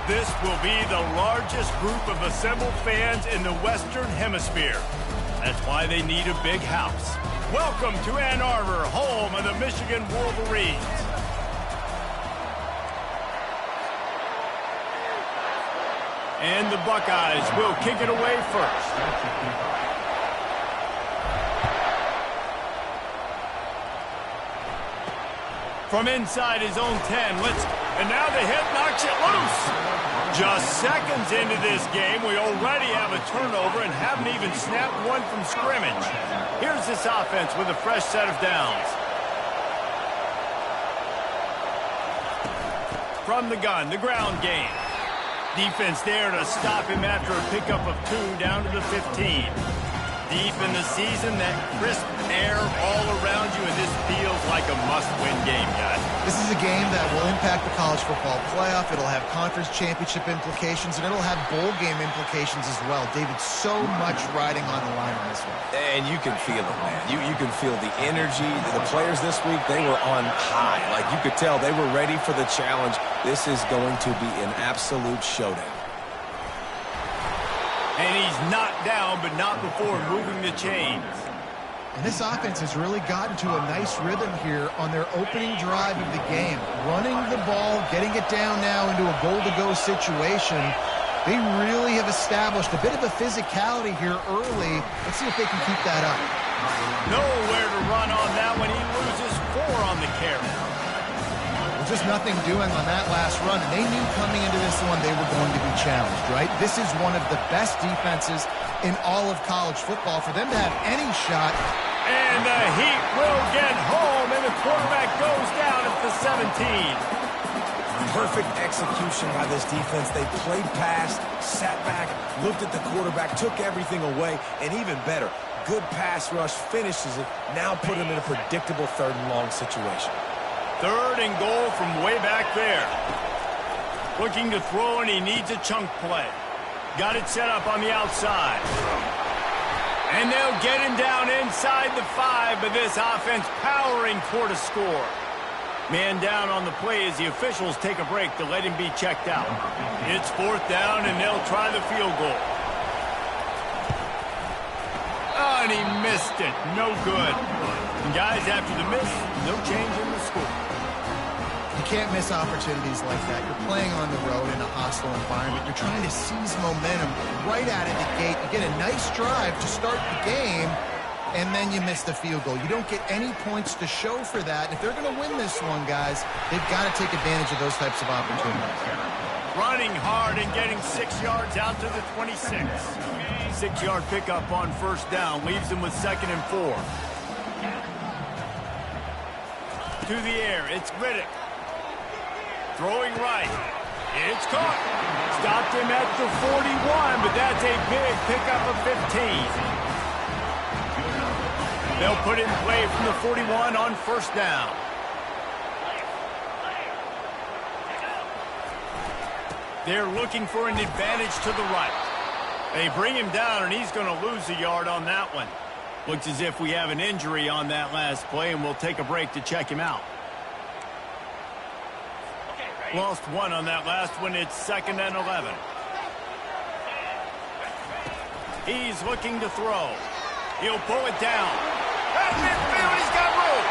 This will be the largest group of assembled fans in the Western Hemisphere. That's why they need a big house. Welcome to Ann Arbor, home of the Michigan Wolverines. And the Buckeyes will kick it away first. From inside his own 10, and now the hit knocks it loose. Just seconds into this game, we already have a turnover and haven't even snapped one from scrimmage. Here's this offense with a fresh set of downs. From the gun, the ground game. Defense there to stop him after a pickup of 2 down to the 15. Deep in the season, that crisp air all around you, and this feels like a must-win game, guys. This is a game that will impact the college football playoff. It'll have conference championship implications, and it'll have bowl game implications as well. David, so much riding on the line on this one. And you can feel it, man. You can feel the energy. The players this week, they were on high. Like, you could tell they were ready for the challenge. This is going to be an absolute showdown. And he's knocked down, but not before moving the chains. And this offense has really gotten to a nice rhythm here on their opening drive of the game. Running the ball, getting it down now into a goal-to-go situation. They really have established a bit of a physicality here early. Let's see if they can keep that up. Nowhere to run on that one. He loses 4 on the carry. Just nothing doing on that last run, and they knew coming into this one they were going to be challenged, right? This is one of the best defenses in all of college football. For them to have any shot. And the Heat will get home, and the quarterback goes down at the 17. Perfect execution by this defense. They played pass, sat back, looked at the quarterback, took everything away, and even better, good pass rush, finishes it, now put him in a predictable 3rd and long situation. 3rd and goal from way back there. Looking to throw, and he needs a chunk play. Got it set up on the outside. And they'll get him down inside the 5, but this offense powering toward a score. Man down on the play as the officials take a break to let him be checked out. It's 4th down, and they'll try the field goal. Oh, and he missed it. No good. And guys, after the miss, no change in the score. You can't miss opportunities like that. You're playing on the road in a hostile environment. You're trying to seize momentum right out of the gate. You get a nice drive to start the game, and then you miss the field goal. You don't get any points to show for that. If they're going to win this one, guys, they've got to take advantage of those types of opportunities. Running hard and getting 6 yards out to the 26. 6-yard pickup on 1st down. Leaves them with 2nd and 4. To the air, it's Riddick. Throwing right. It's caught. Stopped him at the 41, but that's a big pickup of 15. They'll put in play from the 41 on 1st down. They're looking for an advantage to the right. They bring him down, and he's going to lose a yard on that one. Looks as if we have an injury on that last play, and we'll take a break to check him out. Lost 1 on that last one. It's 2nd and 11. He's looking to throw. He'll pull it down. At midfield, he's got room.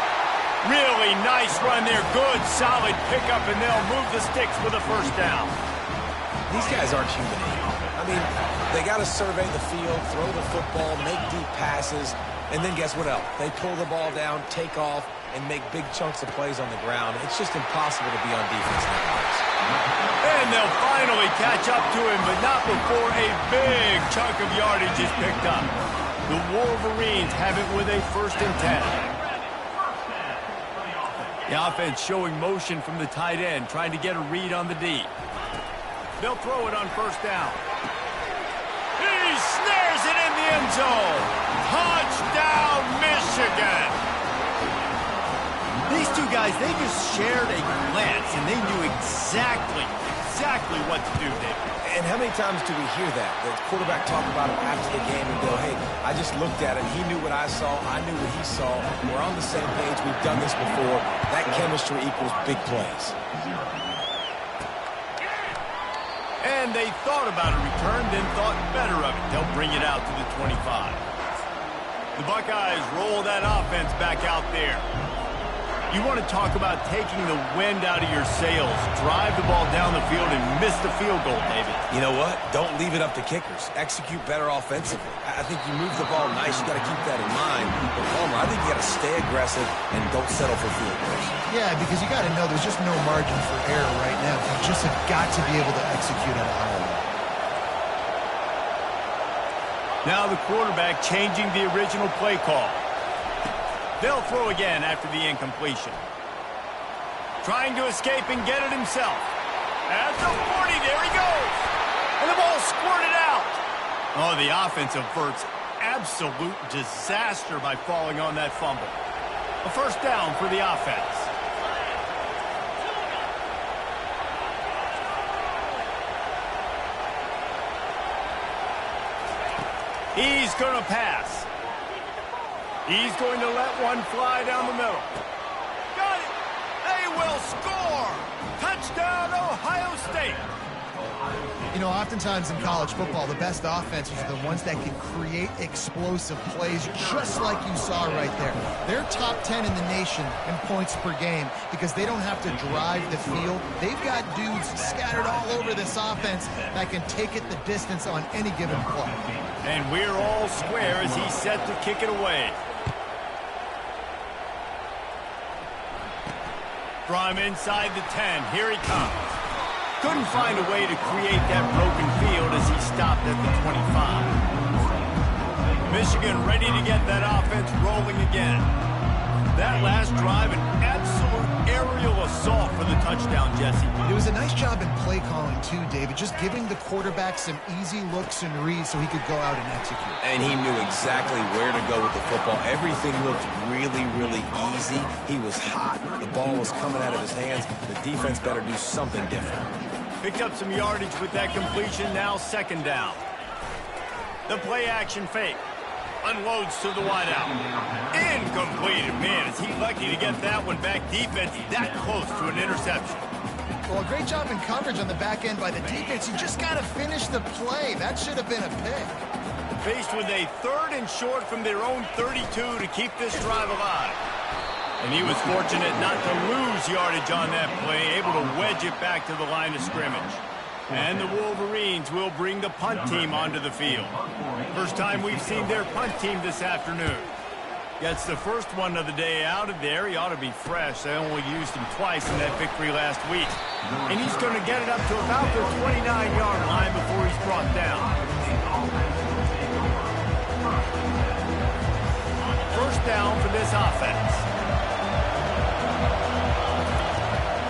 Really nice run there. Good, solid pickup, and they'll move the sticks with a 1st down. These guys aren't human anymore. I mean, they got to survey the field, throw the football, make deep passes, and then guess what else? They pull the ball down, take off, and make big chunks of plays on the ground. It's just impossible to be on defense nowadays. And they'll finally catch up to him, but not before a big chunk of yardage is picked up. The Wolverines have it with a 1st and 10. The offense showing motion from the tight end, trying to get a read on the D. They'll throw it on 1st down. He snares it in the end zone. Touchdown, Michigan. These two guys, they just shared a glance, and they knew exactly what to do, David. And how many times do we hear that? The quarterback talk about it after the game and go, hey, I just looked at it. He knew what I saw. I knew what he saw. We're on the same page. We've done this before. That chemistry equals big plays. Then they thought about a return, then thought better of it. They'll bring it out to the 25. The Buckeyes roll that offense back out there. You want to talk about taking the wind out of your sails. Drive the ball down the field and miss the field goal, David. You know what? Don't leave it up to kickers. Execute better offensively. I think you move the ball nice. You got to keep that in mind. But Palmer, I think you got to stay aggressive and don't settle for field goals. Yeah, because you got to know there's just no margin for error right now. You just have got to be able to execute at a high level. Now the quarterback changing the original play call. They'll throw again after the incompletion. Trying to escape and get it himself. At the 40, there he goes. And the ball squirted out. Oh, the offense averts absolute disaster by falling on that fumble. A first down for the offense. He's going to pass. He's going to let one fly down the middle. Got it. They will score. Touchdown, Ohio State. You know, oftentimes in college football, the best offenses are the ones that can create explosive plays, just like you saw right there. They're top 10 in the nation in points per game because they don't have to drive the field. They've got dudes scattered all over this offense that can take it the distance on any given play. And we're all square as he's set to kick it away. From inside the 10, here he comes. Couldn't find a way to create that broken field as he stopped at the 25. Michigan ready to get that offense rolling again. That last drive, an absolute aerial assault for the touchdown, Jesse. It was a nice job in play calling too, David, just giving the quarterback some easy looks and reads so he could go out and execute. And he knew exactly where to go with the football. Everything looked really, really easy. He was hot. The ball was coming out of his hands. The defense better do something different. Picked up some yardage with that completion, now second down. The play action fake. Unloads to the wideout. Incomplete. Man, is he lucky to get that one back. Defense that close to an interception. Well, a great job in coverage on the back end by the defense. You just got to finish the play. That should have been a pick. Faced with a 3rd and short from their own 32 to keep this drive alive. And he was fortunate not to lose yardage on that play, able to wedge it back to the line of scrimmage. And the Wolverines will bring the punt team onto the field. First time we've seen their punt team this afternoon. Gets the first one of the day out of there. He ought to be fresh. They only used him twice in that victory last week. And he's going to get it up to about the 29-yard line before he's brought down. First down for this offense.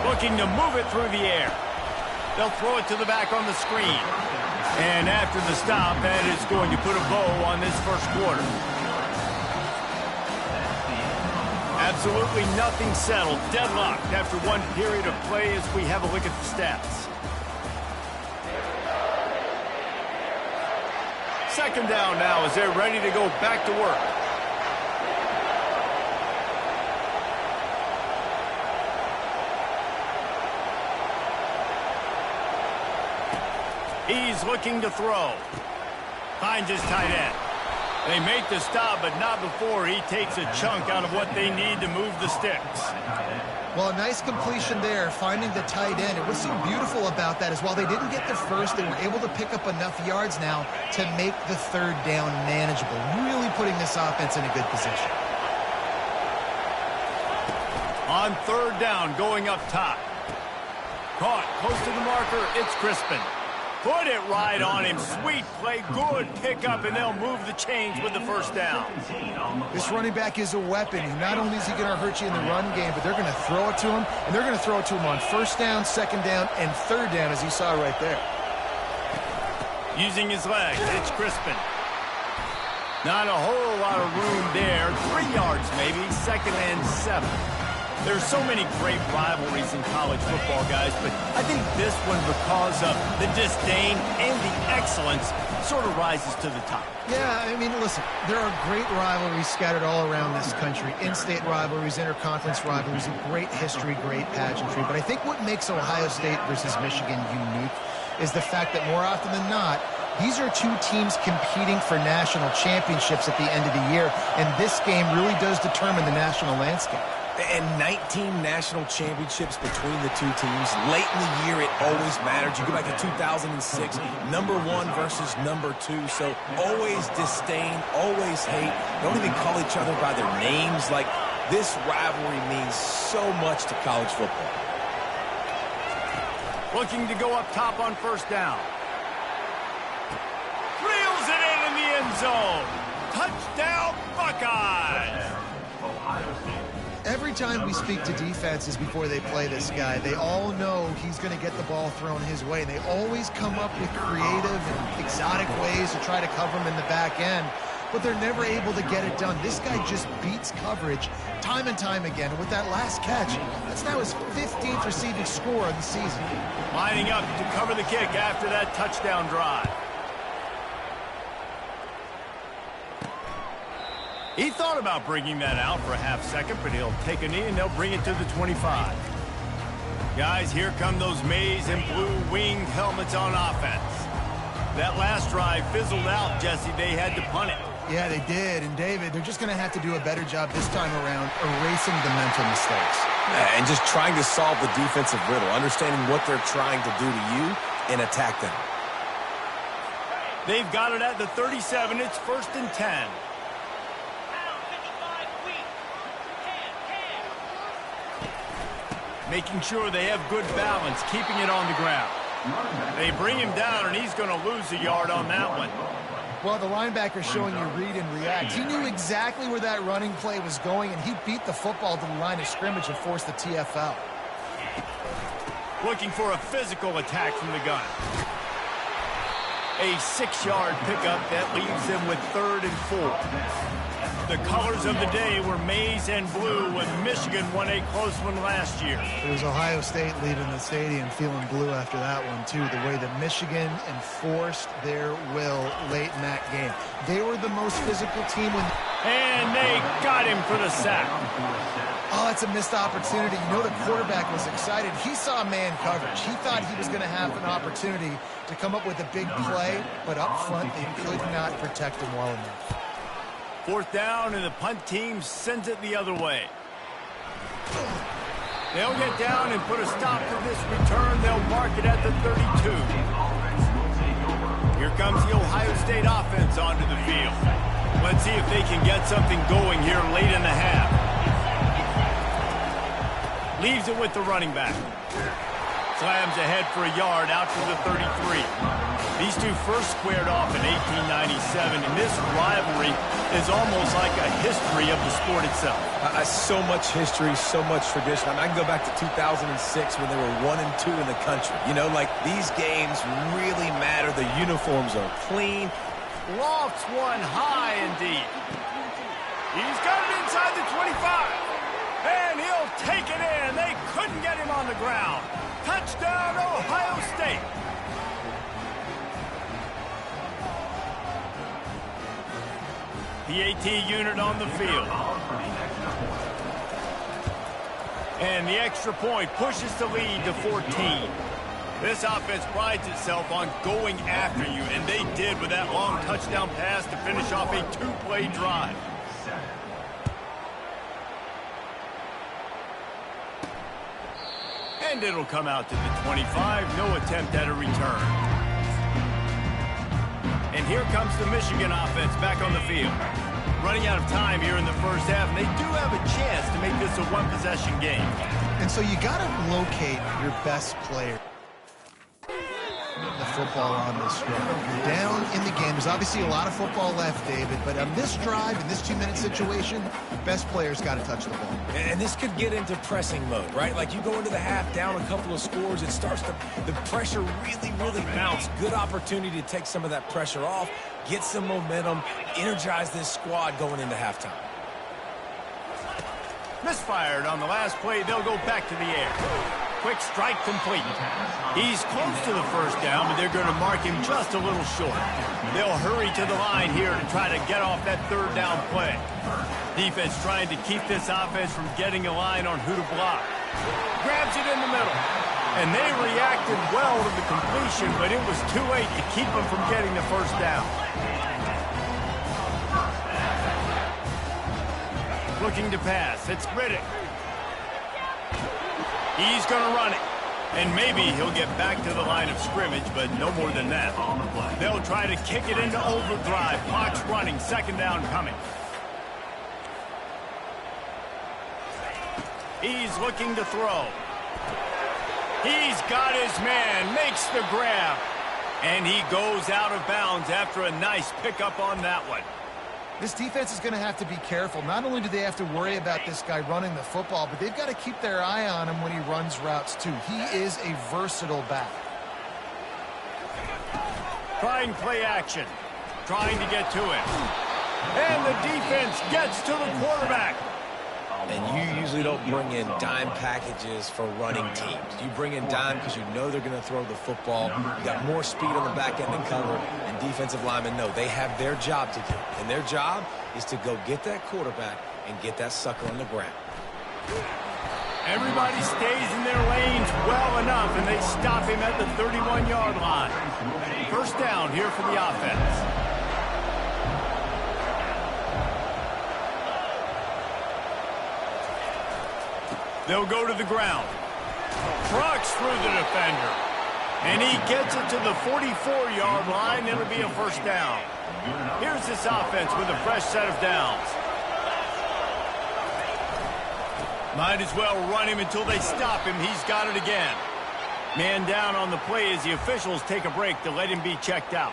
Looking to move it through the air. They'll throw it to the back on the screen. And after the stop, that is going to put a bow on this first quarter. Absolutely nothing settled. Deadlocked after one period of play as we have a look at the stats. Second down now as they're ready to go back to work. He's looking to throw. Finds his tight end. They make the stop, but not before he takes a chunk out of what they need to move the sticks. Well, a nice completion there, finding the tight end. And what's so beautiful about that is while they didn't get the first, they were able to pick up enough yards now to make the 3rd down manageable, really putting this offense in a good position. On 3rd down, going up top. Caught close to the marker, it's Crispin. Put it right on him. Sweet play, good pickup, and they'll move the chains with the first down. This running back is a weapon. Not only is he going to hurt you in the run game, but they're going to throw it to him, and they're going to throw it to him on 1st down, 2nd down, and 3rd down, as you saw right there. Using his legs, it's Crispin. Not a whole lot of room there. 3 yards maybe, 2nd and 7. There's so many great rivalries in college football, guys, but I think this one, because of the disdain and the excellence, sort of rises to the top. Yeah, I mean, listen, there are great rivalries scattered all around this country. In-state rivalries, interconference rivalries, great history, great pageantry. But I think what makes Ohio State versus Michigan unique is the fact that more often than not, these are two teams competing for national championships at the end of the year, and this game really does determine the national landscape. And 19 national championships between the two teams. Late in the year, it always mattered. You go back to 2006, number 1 versus number 2. So always disdain, always hate. Don't even call each other by their names. Like, this rivalry means so much to college football. Looking to go up top on first down. Reels it in the end zone. Touchdown, Buckeyes! Every time we speak to defenses before they play this guy, they all know he's going to get the ball thrown his way. They always come up with creative and exotic ways to try to cover him in the back end, but they're never able to get it done. This guy just beats coverage time and time again. And with that last catch, that's now his 15th receiving score of the season. Lining up to cover the kick after that touchdown drive. He thought about bringing that out for a half second, but he'll take a knee and they'll bring it to the 25. Guys, here come those maize and blue winged helmets on offense. That last drive fizzled out, Jesse. They had to punt it. Yeah, they did. And, David, they're just going to have to do a better job this time around erasing the mental mistakes. And just trying to solve the defensive riddle, understanding what they're trying to do to you and attack them. They've got it at the 37. It's 1st and 10. Making sure they have good balance, keeping it on the ground. They bring him down, and he's going to lose a yard on that one. Well, the linebacker's showing you read and react. He knew exactly where that running play was going, and he beat the football to the line of scrimmage and forced the TFL. Looking for a physical attack from the gun. A 6-yard pickup that leaves them with 3rd and 4. The colors of the day were maize and blue when Michigan won a close one last year. It was Ohio State leaving the stadium feeling blue after that one, too. The way that Michigan enforced their will late in that game. They were the most physical team when... And they got him for the sack. Oh, it's a missed opportunity. You know the quarterback was excited. He saw man coverage. He thought he was going to have an opportunity to come up with a big play, but up front they could not protect him well enough. 4th down, and the punt team sends it the other way. They'll get down and put a stop to this return. They'll mark it at the 32. Here comes the Ohio State offense onto the field. Let's see if they can get something going here late in the half. Leaves it with the running back. Slams ahead for a yard out to the 33. These two first squared off in 1897, and this rivalry is almost like a history of the sport itself. So much history, so much tradition. I mean, I can go back to 2006 when they were 1 and 2 in the country. You know, like, these games really matter. The uniforms are clean. Lofts one high and deep. He's got it inside the 25. And he'll take it in. They couldn't get him on the ground. Touchdown, Ohio State. PAT unit on the field. And the extra point pushes the lead to 14. This offense prides itself on going after you, and they did with that long touchdown pass to finish off a 2-play drive. And it'll come out to the 25. No attempt at a return. And here comes the Michigan offense back on the field. Running out of time here in the first half, and they do have a chance to make this a one-possession game. And so you got to locate your best player. The football on this drive. Down in the game. There's obviously a lot of football left, David, but on this drive, in this 2-minute situation, best player's got to touch the ball. And this could get into pressing mode, right? Like, you go into the half down a couple of scores, it starts to, the pressure really mounts. Good opportunity to take some of that pressure off, get some momentum, energize this squad going into halftime. Misfired on the last play. They'll go back to the air. Quick strike complete. He's close to the first down, but they're going to mark him just a little short. They'll hurry to the line here to try to get off that 3rd down play. Defense trying to keep this offense from getting a line on who to block. Grabs it in the middle. And they reacted well to the completion, but it was too late to keep them from getting the first down. Looking to pass. It's Riddick. He's going to run it. And maybe he'll get back to the line of scrimmage, but no more than that. They'll try to kick it into overdrive. Clock's running. Second down coming. He's looking to throw. He's got his man. Makes the grab. And he goes out of bounds after a nice pickup on that one. This defense is going to have to be careful. Not only do they have to worry about this guy running the football, but they've got to keep their eye on him when he runs routes too. He is a versatile back. Trying play action. Trying to get to him. And the defense gets to the quarterback. And you usually don't bring in dime packages for running teams. You bring in dime because you know they're going to throw the football. You got more speed on the back end to cover, and defensive linemen know they have their job to do. And their job is to go get that quarterback and get that sucker on the ground. Everybody stays in their lanes well enough, and they stop him at the 31-yard line. First down here for the offense. They'll go to the ground. Trucks through the defender. And he gets it to the 44-yard line. It'll be a first down. Here's this offense with a fresh set of downs. Might as well run him until they stop him. He's got it again. Man down on the play as the officials take a break to let him be checked out.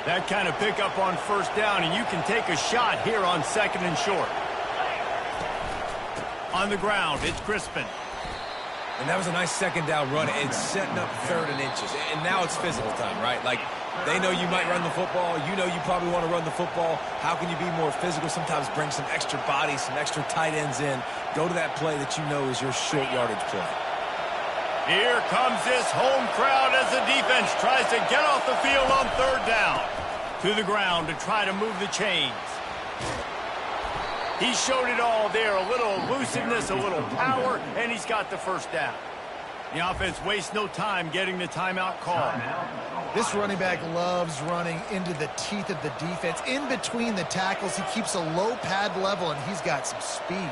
That kind of pickup on first down, and you can take a shot here on second and short. On the ground, it's Crispin. And that was a nice second down run. It's setting up third and inches. And now it's physical time, right? Like, they know you might run the football. You know you probably want to run the football. How can you be more physical? Sometimes bring some extra bodies, some extra tight ends in. Go to that play that you know is your short yardage play. Here comes this home crowd as the defense tries to get off the field on third down. To the ground to try to move the chains. He showed it all there. A little elusiveness, a little power, and he's got the first down. The offense wastes no time getting the timeout call. This running back loves running into the teeth of the defense. In between the tackles, he keeps a low pad level, and he's got some speed.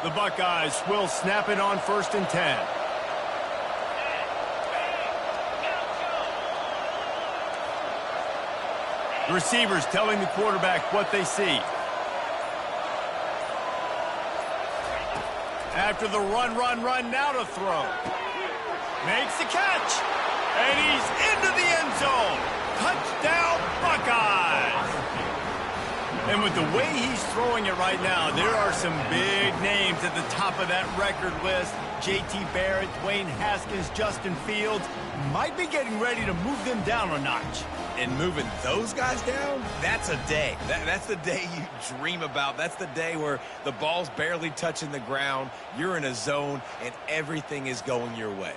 The Buckeyes will snap it on 1st and 10. The receivers telling the quarterback what they see. After the run, now to throw. Makes the catch. And he's into the end zone. Touchdown, Buckeyes. And with the way he's throwing it right now, there are some big names at the top of that record list. J.T. Barrett, Dwayne Haskins, Justin Fields might be getting ready to move them down a notch. And moving those guys down, that's a day. That's the day you dream about. That's the day where the ball's barely touching the ground, you're in a zone, and everything is going your way.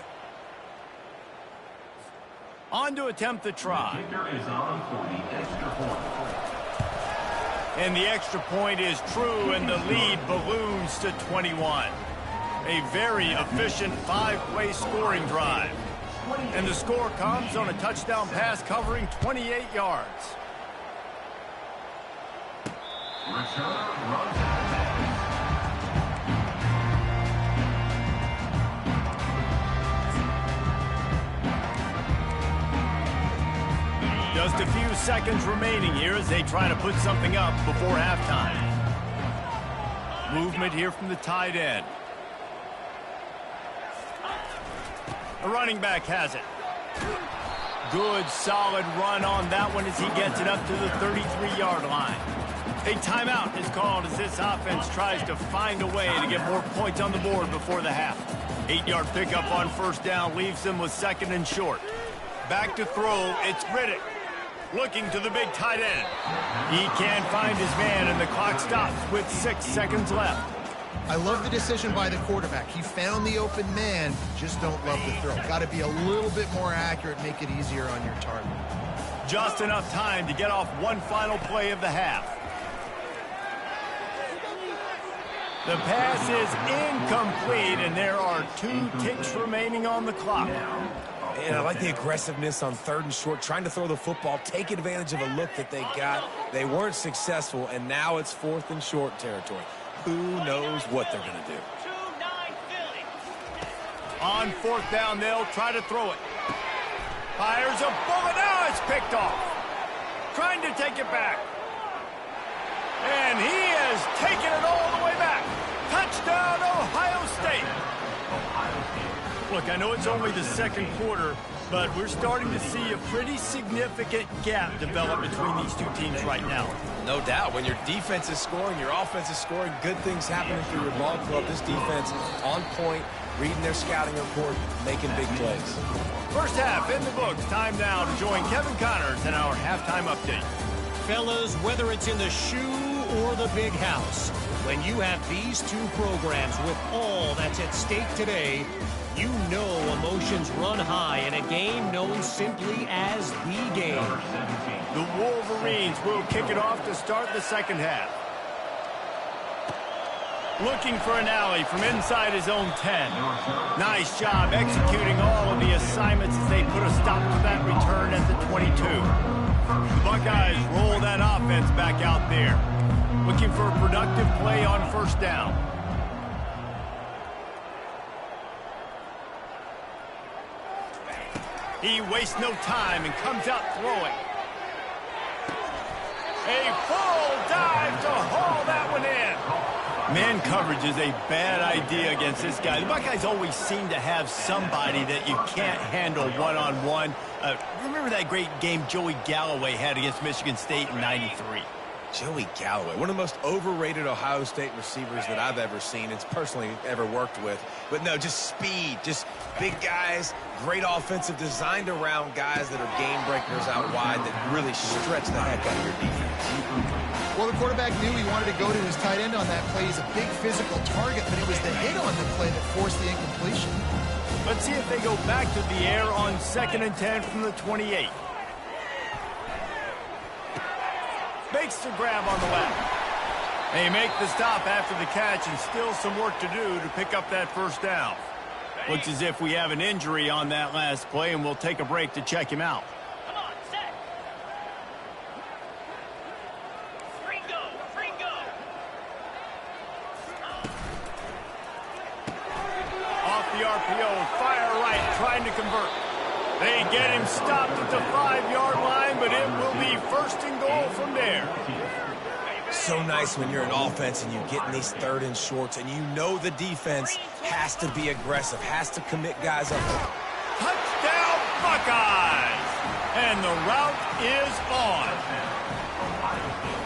On to attempt the try. And the extra point is true, and the lead balloons to 21. A very efficient 5-play scoring drive. And the score comes on a touchdown pass covering 28 yards. Just a few seconds remaining here as they try to put something up before halftime. Movement here from the tight end. The running back has it. Good, solid run on that one as he gets it up to the 33-yard line. A timeout is called as this offense tries to find a way to get more points on the board before the half. 8-yard pickup on first down leaves them with second and short. Back to throw, it's Riddick. Looking to the big tight end. He can't find his man, and the clock stops with 6 seconds left. I love the decision by the quarterback. He found the open man, just don't love the throw. Got to be a little bit more accurate, make it easier on your target. Just enough time to get off one final play of the half. The pass is incomplete, and there are 2 ticks remaining on the clock. And I like the aggressiveness on 3rd and short, trying to throw the football, take advantage of a look that they got. They weren't successful, and now it's 4th and short territory. Who knows what they're going to do? On 4th down, they'll try to throw it. Fires a bullet. Now it's picked off. Trying to take it back. And he has taken it all the way back. Touchdown, Ohio State. Look, I know it's only the 2nd quarter, but we're starting to see a pretty significant gap develop between these 2 teams right now. No doubt. When your defense is scoring, your offense is scoring, good things happening through your ball club. This defense on point, reading their scouting report, making big plays. First half in the books. Time now to join Kevin Connors in our halftime update. Fellas, whether it's in the shoe or the big house, when you have these 2 programs with all that's at stake today, you know emotions run high in a game known simply as the game. The Wolverines will kick it off to start the 2nd half. Looking for an alley from inside his own 10. Nice job executing all of the assignments as they put a stop to that return at the 22. The Buckeyes roll that offense back out there. Looking for a productive play on 1st down. He wastes no time and comes out throwing. A full dive to haul that one in. Man coverage is a bad idea against this guy. The Buckeyes always seem to have somebody that you can't handle one-on-one. Remember that great game Joey Galloway had against Michigan State in '93? Joey Galloway, one of the most overrated Ohio State receivers that I've ever seen. It's personally ever worked with. But no, just speed, just big guys, great offensive, designed around guys that are game breakers out wide that really stretch the heck out of your defense. Well, the quarterback knew he wanted to go to his tight end on that play. He's a big physical target, but it was the hit on the play that forced the incompletion. Let's see if they go back to the air on 2nd and 10 from the 28. Makes the grab on the left. They make the stop after the catch, and still some work to do to pick up that 1st down. Looks as if we have an injury on that last play, and we'll take a break to check him out. Come on, set. Ringo. Off the RPO, fire right, trying to convert. They get him stopped at the 5-yard line, but it will be 1st and goal from there. So nice when you're an offense and you get in these 3rd and shorts and you know the defense has to be aggressive, has to commit guys up. Touchdown, Buckeyes! And the route is on.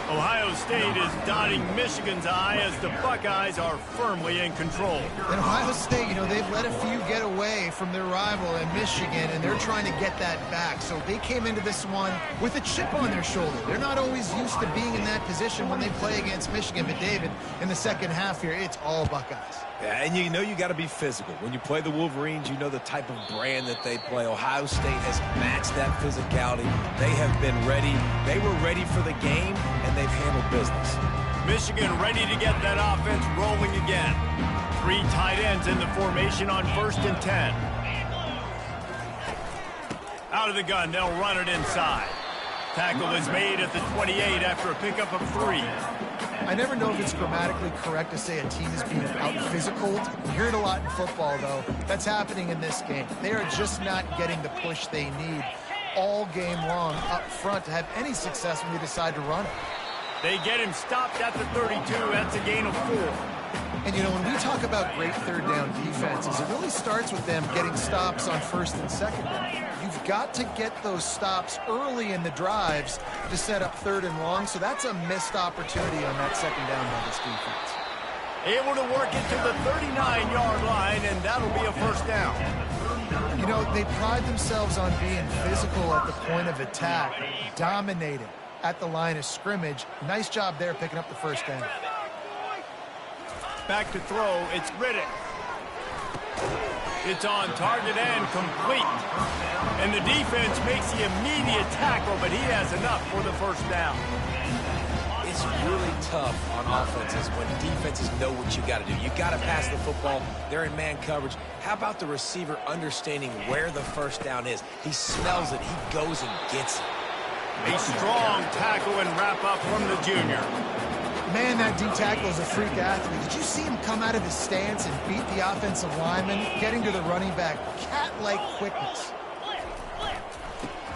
Ohio State is dotting Michigan's eye as the Buckeyes are firmly in control. And Ohio State, you know, they've let a few get away from their rival in Michigan, and they're trying to get that back. So they came into this one with a chip on their shoulder. They're not always used to being in that position when they play against Michigan. But, David, in the 2nd half here, it's all Buckeyes. Yeah, and you know you got to be physical. When you play the Wolverines, you know the type of brand that they play. Ohio State has matched that physicality. They have been ready. They were ready for the game, and they've handled business. Michigan ready to get that offense rolling again. 3 tight ends in the formation on 1st and 10. Out of the gun, they'll run it inside. Tackle is made at the 28 after a pickup of 3. I never know if it's grammatically correct to say a team is being out-physicaled. You hear it a lot in football, though. That's happening in this game. They are just not getting the push they need all game long up front to have any success when they decide to run it. They get him stopped at the 32. That's a gain of 4. And, you know, when we talk about great 3rd down defenses, it really starts with them getting stops on 1st and 2nd down. You've got to get those stops early in the drives to set up 3rd and long, so that's a missed opportunity on that 2nd down by this defense. Able to work it to the 39-yard line, and that'll be a 1st down. You know, they pride themselves on being physical at the point of attack, dominating at the line of scrimmage. Nice job there picking up the 1st down. Back to throw, it's Riddick. It's on target and complete. And the defense makes the immediate tackle, but he has enough for the first down. It's really tough on offenses when defenses know what you got to do. You got to pass the football. They're in man coverage. How about the receiver understanding where the first down is? He smells it. He goes and gets it. A strong tackle and wrap up from the junior. Man, that D tackle is a freak athlete. Did you see him come out of his stance and beat the offensive lineman, getting to the running back? Cat-like quickness.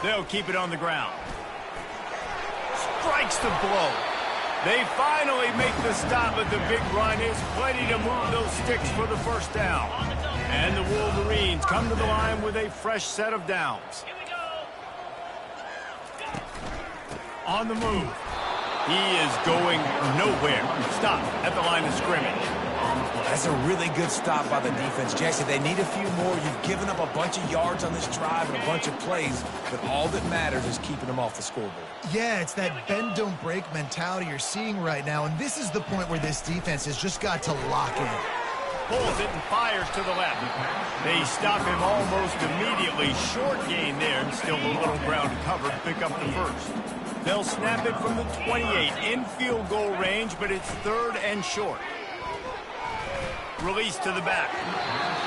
They'll keep it on the ground. Strikes the blow. They finally make the stop, but the big run is plenty to move those sticks for the first down. And the Wolverines come to the line with a fresh set of downs. On the move. He is going nowhere. Stop at the line of scrimmage. That's a really good stop by the defense, Jesse. They need a few more. You've given up a bunch of yards on this drive and a bunch of plays, but all that matters is keeping them off the scoreboard. Yeah, it's that bend, don't break mentality you're seeing right now, and this is the point where this defense has just got to lock in. Pulls it and fires to the left. They stop him almost immediately. Short gain there, and still a little ground covered. Pick up the first. They'll snap it from the 28 in field goal range, but it's third and short. Release to the back.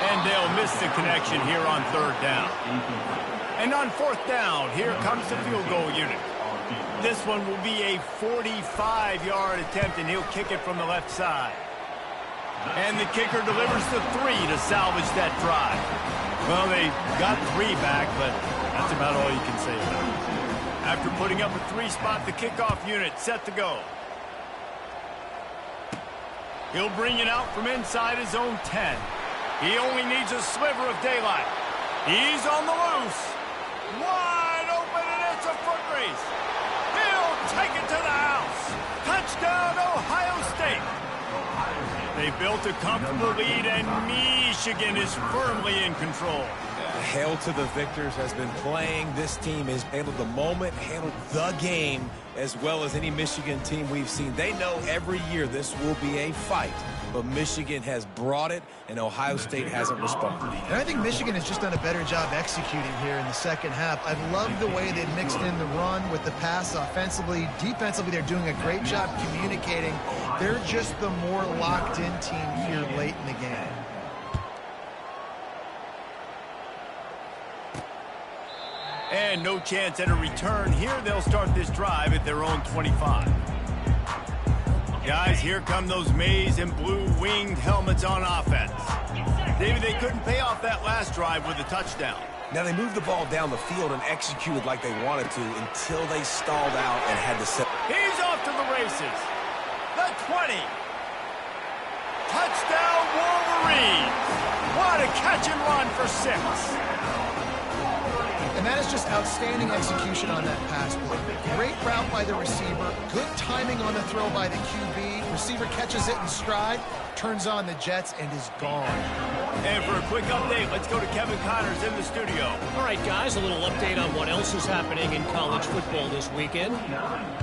And they'll miss the connection here on third down. And on fourth down, here comes the field goal unit. This one will be a 45-yard attempt, and he'll kick it from the left side. And the kicker delivers the 3 to salvage that drive. Well, they got 3 back, but that's about all you can say about it. After putting up a 3-spot, the kickoff unit set to go. He'll bring it out from inside his own 10. He only needs a sliver of daylight. He's on the loose. Wide open, and it's a foot race. He'll take it to the house. Touchdown, Ohio State. They built a comfortable lead, and Michigan is firmly in control. Hail to the victors has been playing. This team has handled the moment, handled the game as well as any Michigan team we've seen. They know every year this will be a fight, but Michigan has brought it, and Ohio State hasn't responded. And I think Michigan has just done a better job executing here in the second half. I love the way they mixed in the run with the pass offensively. Defensively, they're doing a great job communicating. They're just the more locked-in team here late in the game. And no chance at a return here. They'll start this drive at their own 25. Guys, here come those maize and blue winged helmets on offense. David, they couldn't pay off that last drive with a touchdown. Now, they moved the ball down the field and executed like they wanted to until they stalled out and had to set. He's off to the races. The 20. Touchdown, Wolverines. What a catch and run for 6. And that is just outstanding execution on that pass play. Great route by the receiver. Good timing on the throw by the QB. Receiver catches it in stride, turns on the jets, and is gone. And for a quick update, let's go to Kevin Connors in the studio. All right, guys, a little update on what else is happening in college football this weekend.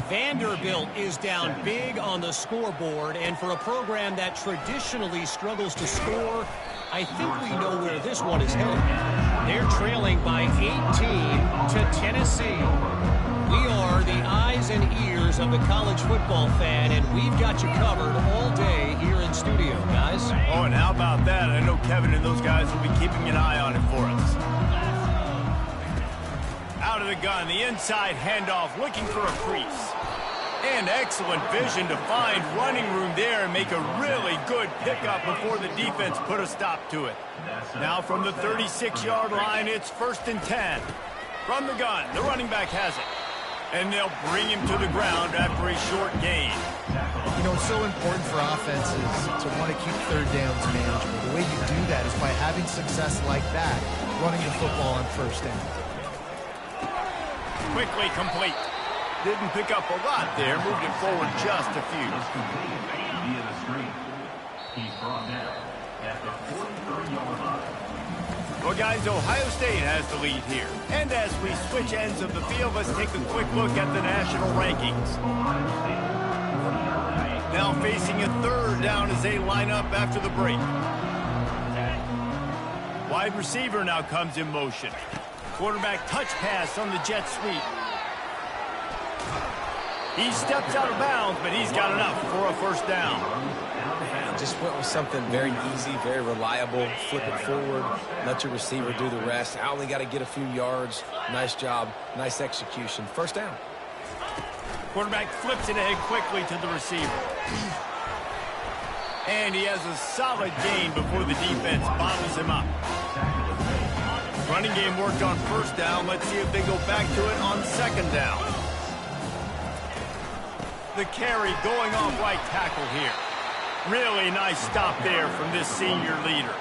Vanderbilt is down big on the scoreboard, and for a program that traditionally struggles to score, I think we know where this one is headed. They're trailing by 18 to Tennessee. We are the eyes and ears of the college football fan, and we've got you covered all day here in studio, guys. Oh, and how about that? I know Kevin and those guys will be keeping an eye on it for us. Out of the gun, the inside handoff, looking for a crease. And excellent vision to find running room there and make a really good pickup before the defense put a stop to it. Now from the 36-yard line, it's 1st and 10. From the gun, the running back has it. And they'll bring him to the ground after a short gain. You know, it's so important for offenses to want to keep third downs manageable. The way you do that is by having success like that, running the football on 1st down. Quickly complete. Didn't pick up a lot there, moved it forward just a few. Well, guys, Ohio State has the lead here. And as we switch ends of the field, let's take a quick look at the national rankings. Now facing a 3rd down as they line up after the break. Wide wide receiver now comes in motion. Quarterback touch pass on the jet sweep. He steps out of bounds, but he's got enough for a first down. Just went with something very easy, very reliable. Flip it forward, let your receiver do the rest. I only got to get a few yards. Nice job, nice execution. First down. Quarterback flips it ahead quickly to the receiver. And he has a solid gain before the defense bottles him up. Running game worked on first down. Let's see if they go back to it on second down. The carry going off right tackle here. Really nice stop there from this senior leader.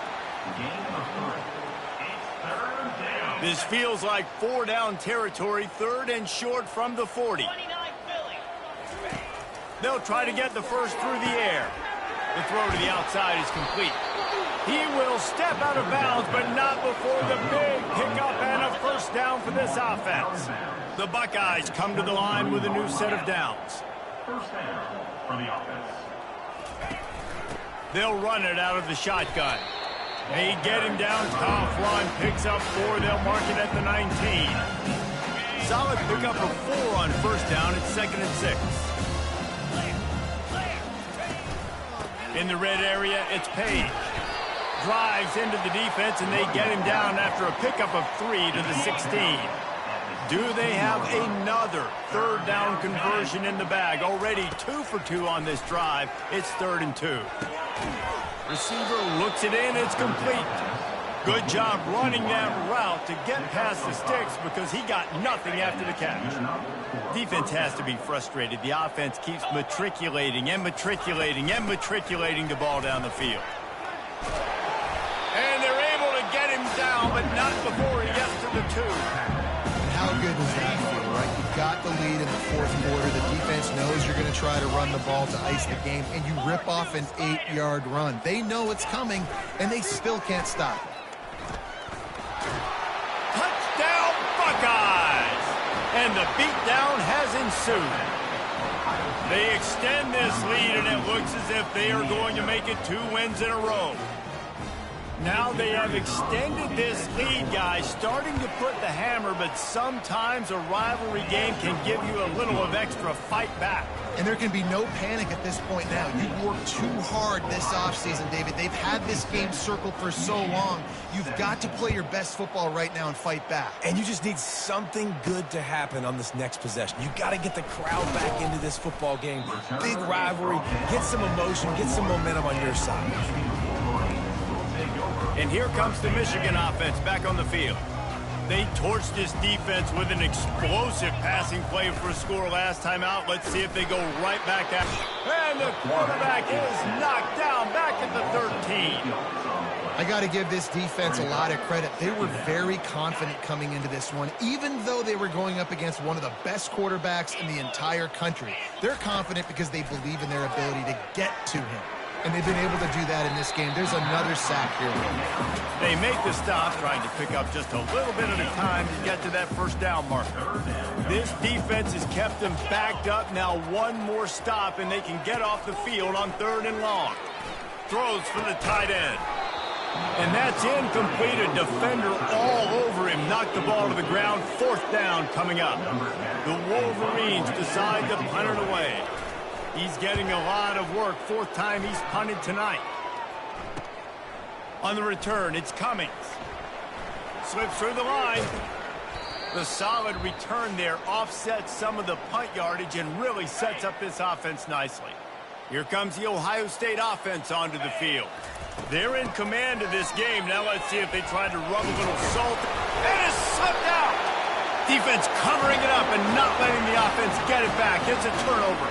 This feels like 4-down territory, 3rd and short from the 40. They'll try to get the first through the air. The throw to the outside is complete. He will step out of bounds, but not before the big pickup and a first down for this offense. The Buckeyes come to the line with a new set of downs. First down for the offense. They'll run it out of the shotgun. They get him down, tough run, picks up 4. They'll mark it at the 19. Solid pickup of 4 on first down. It's 2nd and 6. In the red area, it's Page. Drives into the defense, and they get him down after a pickup of 3 to the 16. Do they have another 3rd down conversion in the bag? Already 2 for 2 on this drive. It's 3rd and 2. Receiver looks it in. It's complete. Good job running that route to get past the sticks because he got nothing after the catch. Defense has to be frustrated. The offense keeps matriculating and matriculating and matriculating the ball down the field. And they're able to get him down, but not before he gets to the 2. How good does that feel, right? You've got the lead in the 4th quarter. The defense knows you're going to try to run the ball to ice the game, and you rip off an 8-yard run. They know it's coming, and they still can't stop it. Touchdown, Buckeyes! And the beatdown has ensued. They extend this lead, and it looks as if they are going to make it 2 wins in a row. Now they have extended this lead, guys, starting to put the hammer, but sometimes a rivalry game can give you a little of extra fight back. And there can be no panic at this point now. You've worked too hard this offseason, David. They've had this game circled for so long. You've got to play your best football right now and fight back. And you just need something good to happen on this next possession. You got to get the crowd back into this football game. Big rivalry. Get some emotion. Get some momentum on your side. And here comes the Michigan offense back on the field. They torched this defense with an explosive passing play for a score last time out. Let's see if they go right back at it. And the quarterback is knocked down back at the 13. I got to give this defense a lot of credit. They were very confident coming into this one, even though they were going up against one of the best quarterbacks in the entire country. They're confident because they believe in their ability to get to him. And they've been able to do that in this game. There's another sack here. They make the stop, trying to pick up just a little bit at a time to get to that first down marker. This defense has kept them backed up. Now one more stop, and they can get off the field on 3rd and long. Throws for the tight end. And that's incomplete. A defender all over him. Knocked the ball to the ground. 4th down coming up. The Wolverines decide to punt it away. He's getting a lot of work. 4th time he's punted tonight. On the return, it's Cummings. Slips through the line. The solid return there offsets some of the punt yardage and really sets up this offense nicely. Here comes the Ohio State offense onto the field. They're in command of this game. Now let's see if they try to rub a little salt. And it's slipped out. Defense covering it up and not letting the offense get it back. It's a turnover.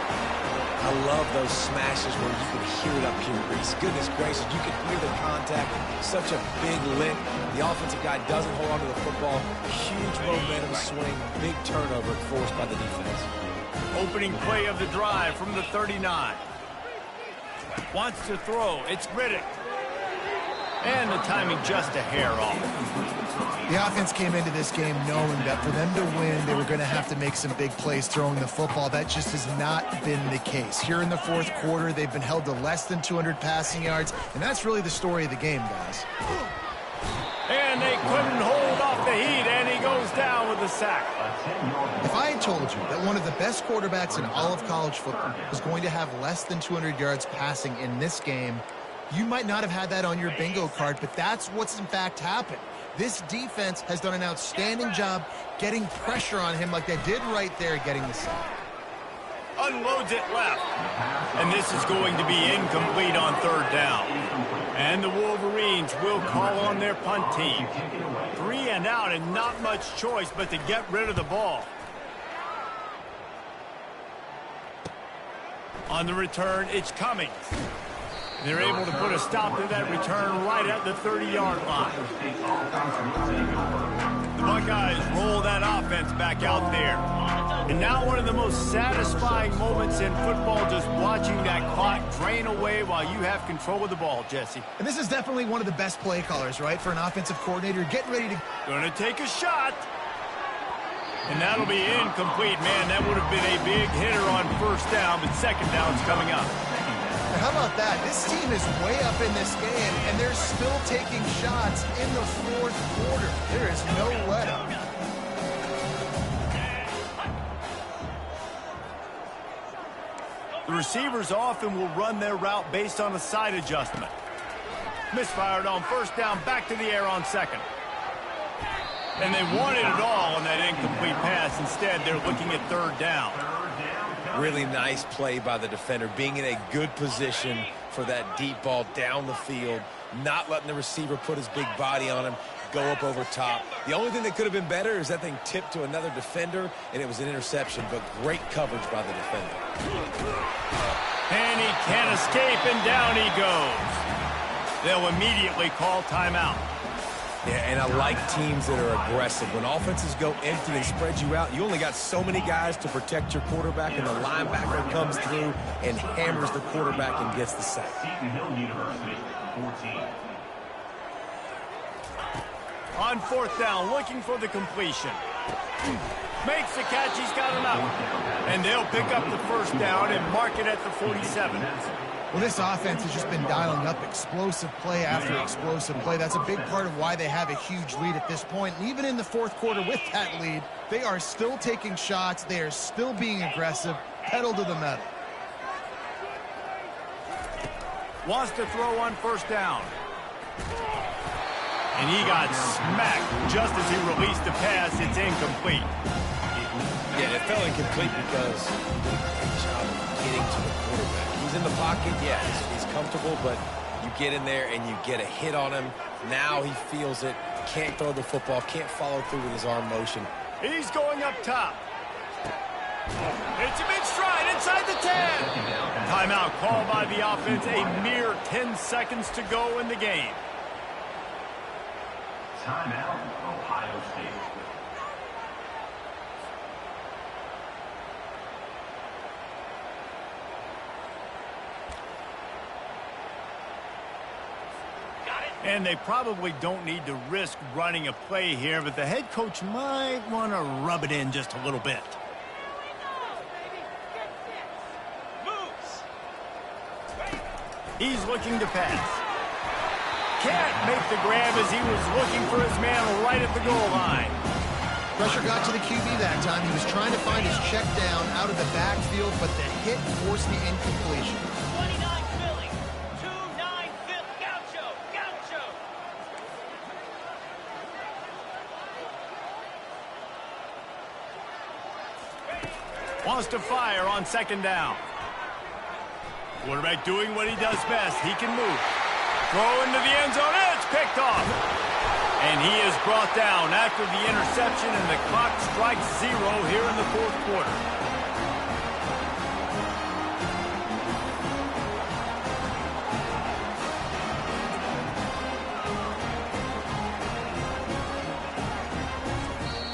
I love those smashes where you can hear it up here, Reese. Goodness gracious, you can hear the contact. Such a big lick. The offensive guy doesn't hold on to the football. Huge momentum swing. Big turnover forced by the defense. Opening play of the drive from the 39. Wants to throw. It's Riddick. And the timing just a hair off. The offense came into this game knowing that for them to win, they were going to have to make some big plays throwing the football. That just has not been the case. Here in the 4th quarter, they've been held to less than 200 passing yards, and that's really the story of the game, guys. And couldn't hold off the heat, and he goes down with a sack. If I had told you that one of the best quarterbacks in all of college football was going to have less than 200 yards passing in this game, you might not have had that on your bingo card, but that's what's in fact happened. This defense has done an outstanding job getting pressure on him like they did right there, getting the sack. Unloads it left. And this is going to be incomplete on third down. And the Wolverines will call on their punt team. 3 and out and not much choice but to get rid of the ball. On the return, it's Cummings. They're able to put a stop to that return right at the 30-yard line. The Buckeyes roll that offense back out there. And now one of the most satisfying moments in football, just watching that clock drain away while you have control of the ball, Jesse. And this is definitely one of the best play callers, right, for an offensive coordinator. Getting ready to... Gonna take a shot. And that'll be incomplete. Man, that would have been a big hitter on first down, but second down's coming up. How about that? This team is way up in this game, and they're still taking shots in the fourth quarter. There is no let-up. The receivers often will run their route based on a side adjustment. Misfired on first down, back to the air on second. And they wanted it all on that incomplete pass. Instead, they're looking at third down. Really nice play by the defender, being in a good position for that deep ball down the field, not letting the receiver put his big body on him, go up over top. The only thing that could have been better is that thing tipped to another defender, and it was an interception, but great coverage by the defender. And he can't escape, and down he goes. They'll immediately call timeout. Yeah, and I like teams that are aggressive. When offenses go empty and spread you out, you only got so many guys to protect your quarterback, and the linebacker comes through and hammers the quarterback and gets the sack. Seton Hill University, 14. On fourth down, looking for the completion. Makes the catch, he's got enough. And they'll pick up the first down and mark it at the 47. Well, this offense has just been dialing up explosive play after explosive play. That's a big part of why they have a huge lead at this point. And even in the fourth quarter with that lead, they are still taking shots. They are still being aggressive, pedal to the metal. Wants to throw on first down. And he got smacked just as he released the pass. It's incomplete. Yeah, it fell incomplete because he did a great job of getting to the quarterback. He's in the pocket, yeah, he's comfortable, but you get in there and you get a hit on him. Now he feels it, can't throw the football, can't follow through with his arm motion. He's going up top. It's him in stride inside the 10. Timeout called by the offense. A mere 10 seconds to go in the game. Timeout, Ohio State. And they probably don't need to risk running a play here, but the head coach might want to rub it in just a little bit. He's looking to pass. Can't make the grab as he was looking for his man right at the goal line. Pressure got to the QB that time. He was trying to find his check down out of the backfield, but the hit forced the incompletion. 29 Philly, 2-9 Philly, Gaucho, Gaucho. Wants to fire on second down. Quarterback doing what he does best. He can move. Throw into the end zone. It's picked off. And he is brought down after the interception, and the clock strikes 0 here in the fourth quarter.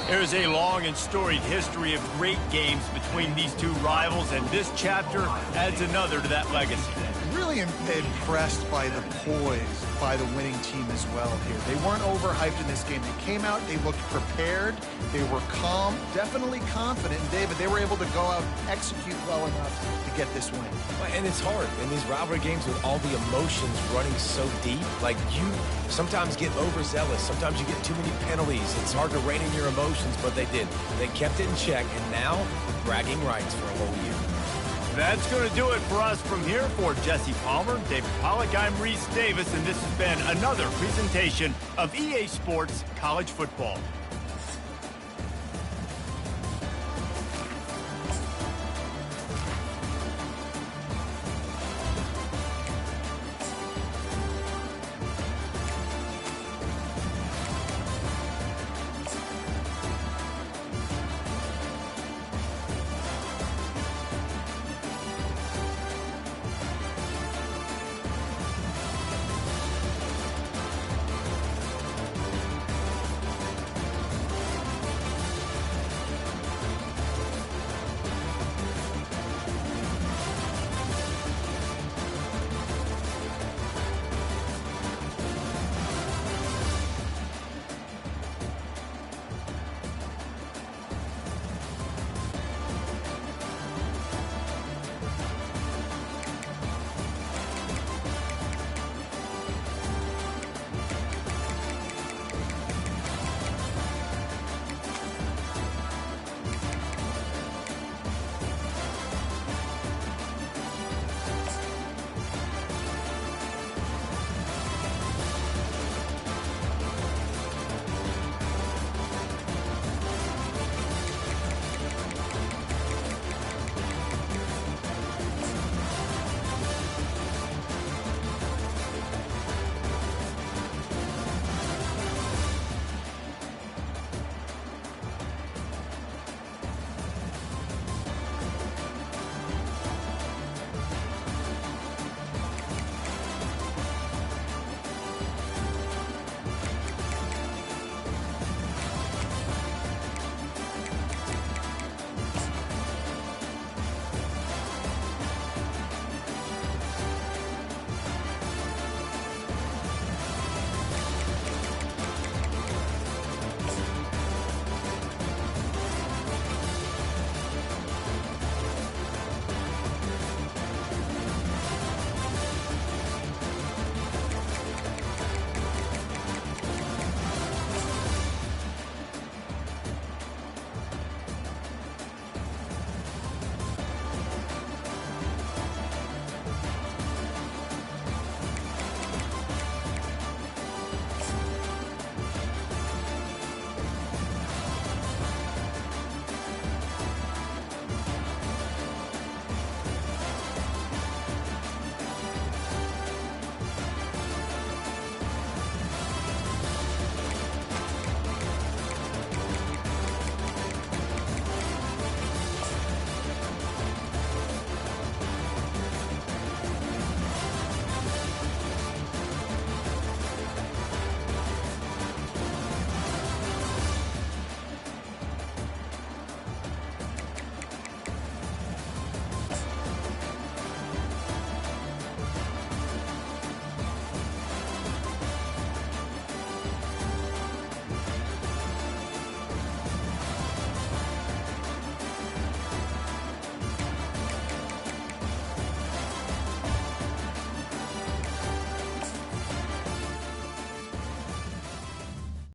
There's a long and storied history of great games between these two rivals, and this chapter adds another to that legacy. really impressed by the poise by the winning team as well here. They weren't overhyped in this game. They came out, they looked prepared, they were calm, definitely confident. And David, they were able to go out and execute well enough to get this win. And it's hard in these rivalry games with all the emotions running so deep. Like, you sometimes get overzealous. Sometimes you get too many penalties. It's hard to rein in your emotions, but they did. They kept it in check, and now bragging rights for a whole year. That's going to do it for us from here. For Jesse Palmer, David Pollack, I'm Reese Davis, and this has been another presentation of EA Sports College Football.